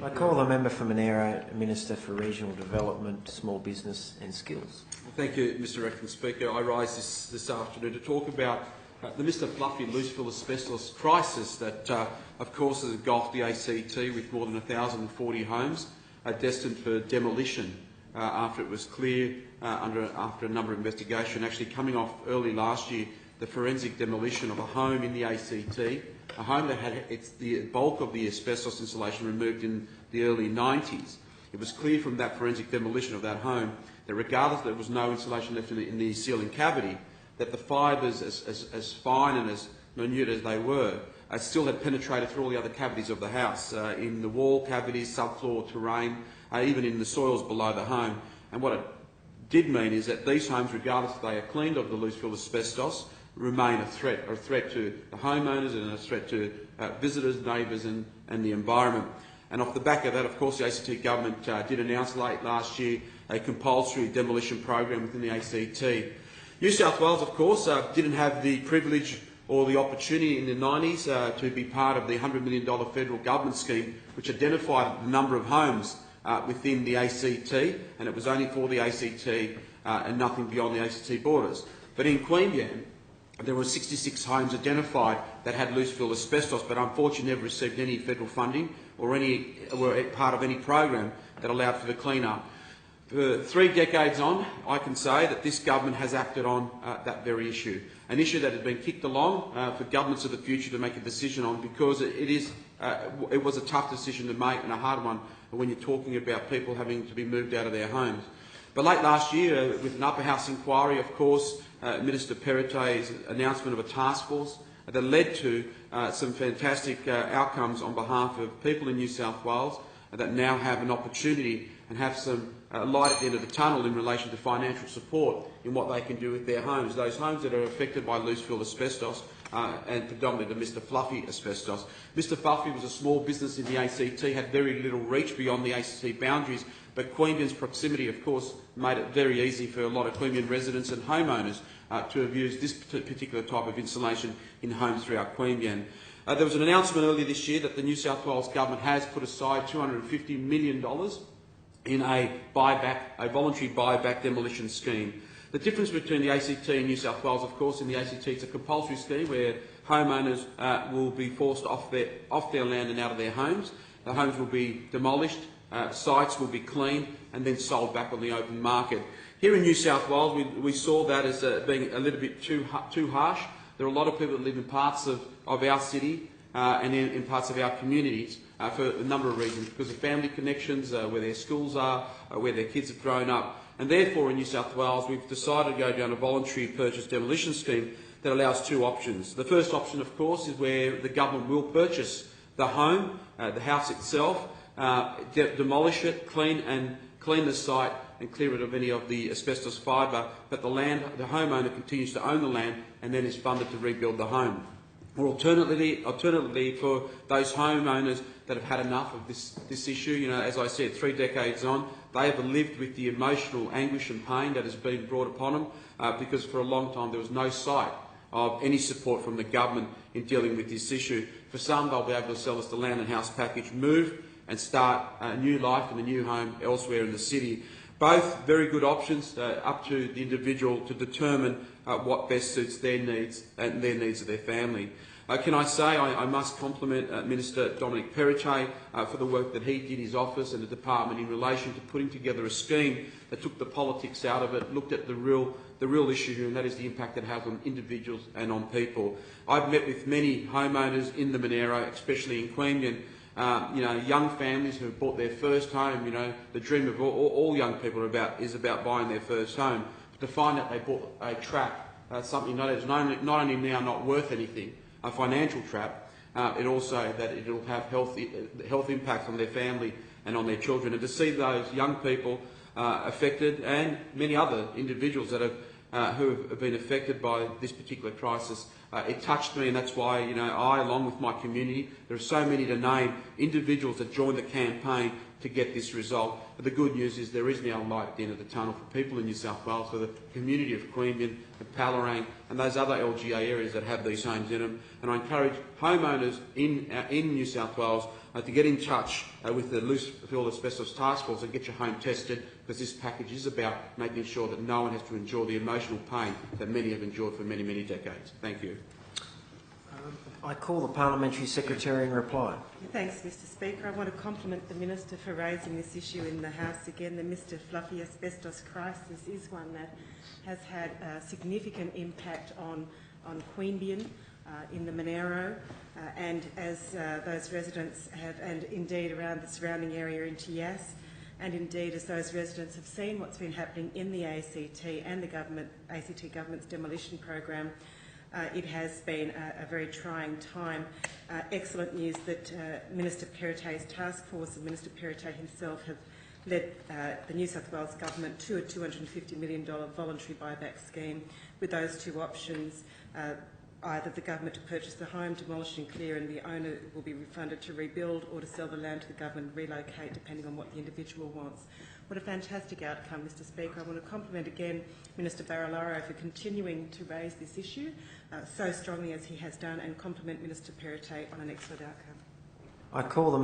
I call the member for Monaro, Minister for Regional Development, Small Business and Skills. Well, thank you, Mr Acting Speaker. I rise this afternoon to talk about the Mr Fluffy Looseville asbestos crisis that, of course, has engulfed the ACT with more than 1,040 homes destined for demolition after it was clear after a number of investigations. Actually, coming off early last year, the forensic demolition of a home in the ACT, a home that had the bulk of the asbestos insulation removed in the early 90s. It was clear from that forensic demolition of that home that regardless there was no insulation left in the ceiling cavity, that the fibres, as fine and as minute as they were, still had penetrated through all the other cavities of the house, in the wall cavities, subfloor terrain, even in the soils below the home. And what it did mean is that these homes, regardless if they are cleaned of the loose-fill asbestos, remain a threat to the homeowners and a threat to visitors, neighbours and the environment. And off the back of that, of course, the ACT government did announce late last year a compulsory demolition program within the ACT. New South Wales, of course, didn't have the privilege or the opportunity in the 90s to be part of the $100 million federal government scheme, which identified the number of homes within the ACT, and it was only for the ACT and nothing beyond the ACT borders. But in Queanbeyan, there were 66 homes identified that had loose-fill asbestos, but unfortunately never received any federal funding or were part of any program that allowed for the clean-up. For 3 decades on, I can say that this government has acted on that very issue, an issue that has been kicked along for governments of the future to make a decision on, because it was a tough decision to make and a hard one when you're talking about people having to be moved out of their homes. But late last year, with an upper house inquiry, of course, Minister Perrottet's announcement of a task force that led to some fantastic outcomes on behalf of people in New South Wales that now have an opportunity and have some light at the end of the tunnel in relation to financial support in what they can do with their homes, those homes that are affected by loose-fill asbestos and predominantly the Mr Fluffy asbestos. Mr Fluffy was a small business in the ACT, had very little reach beyond the ACT boundaries, but Queanbeyan's proximity, of course, made it very easy for a lot of Queanbeyan residents and homeowners to have used this particular type of insulation in homes throughout Queanbeyan. There was an announcement earlier this year that the New South Wales government has put aside $250 million in a voluntary buyback demolition scheme. The difference between the ACT and New South Wales, of course, in the ACT it's a compulsory scheme where homeowners will be forced off their land and out of their homes. The homes will be demolished, sites will be cleaned and then sold back on the open market. Here in New South Wales, we saw that as being a little bit too harsh. There are a lot of people that live in parts of our city and in parts of our communities for a number of reasons, because of family connections, where their schools are, where their kids have grown up. And therefore in New South Wales we've decided to go down a voluntary purchase demolition scheme that allows 2 options. The first option, of course, is where the government will purchase the home, the house itself, demolish it, clean the site and clear it of any of the asbestos fibre, but the homeowner continues to own the land and then is funded to rebuild the home. Or alternatively, for those homeowners that have had enough of this issue, as I said, 3 decades on, they have lived with the emotional anguish and pain that has been brought upon them because for a long time there was no sight of any support from the government in dealing with this issue. For some, they'll be able to sell us the land and house package, move and start a new life in a new home elsewhere in the city. Both very good options, up to the individual to determine what best suits their needs and their needs of their family. Can I say I must compliment Minister Dominic Perrottet for the work that he did, his office and the department, in relation to putting together a scheme that took the politics out of it, looked at the real issue, and that is the impact it has on individuals and on people. I've met with many homeowners in the Monaro, especially in Queanbeyan, young families who have bought their first home. The dream of all young people is about buying their first home. But to find out they bought a trap, something that is not only now not worth anything, a financial trap, it also that it will have health impacts on their family and on their children. And to see those young people affected, and many other individuals that who have been affected by this particular crisis, it touched me, and that's why I, along with my community, there are so many to name, individuals that joined the campaign to get this result. But the good news is there is now light at the end of the tunnel for people in New South Wales, for the community of Queanbeyan, of Palorang and those other LGA areas that have these homes in them. And I encourage homeowners in New South Wales to get in touch with the Loose Fill Asbestos Task Force and get your home tested, because this package is about making sure that no one has to endure the emotional pain that many have endured for many, many decades. Thank you. I call the Parliamentary Secretary in reply. Thanks, Mr Speaker. I want to compliment the Minister for raising this issue in the House again. The Mr Fluffy asbestos crisis is one that has had a significant impact on Queanbeyan in the Monero, and as those residents have, and indeed around the surrounding area in Tias, and indeed as those residents have seen what's been happening in the ACT and the ACT government's demolition program, it has been a very trying time. Excellent news that Minister Perrott's task force and Minister Perrott himself have led the New South Wales government to a $250 million voluntary buyback scheme with those two options. Either the government to purchase the home, demolish and clear, and the owner will be refunded to rebuild, or to sell the land to the government and relocate, depending on what the individual wants. What a fantastic outcome, Mr Speaker. I want to compliment again Minister Barilaro for continuing to raise this issue so strongly as he has done, and compliment Minister Perrott on an excellent outcome. I call the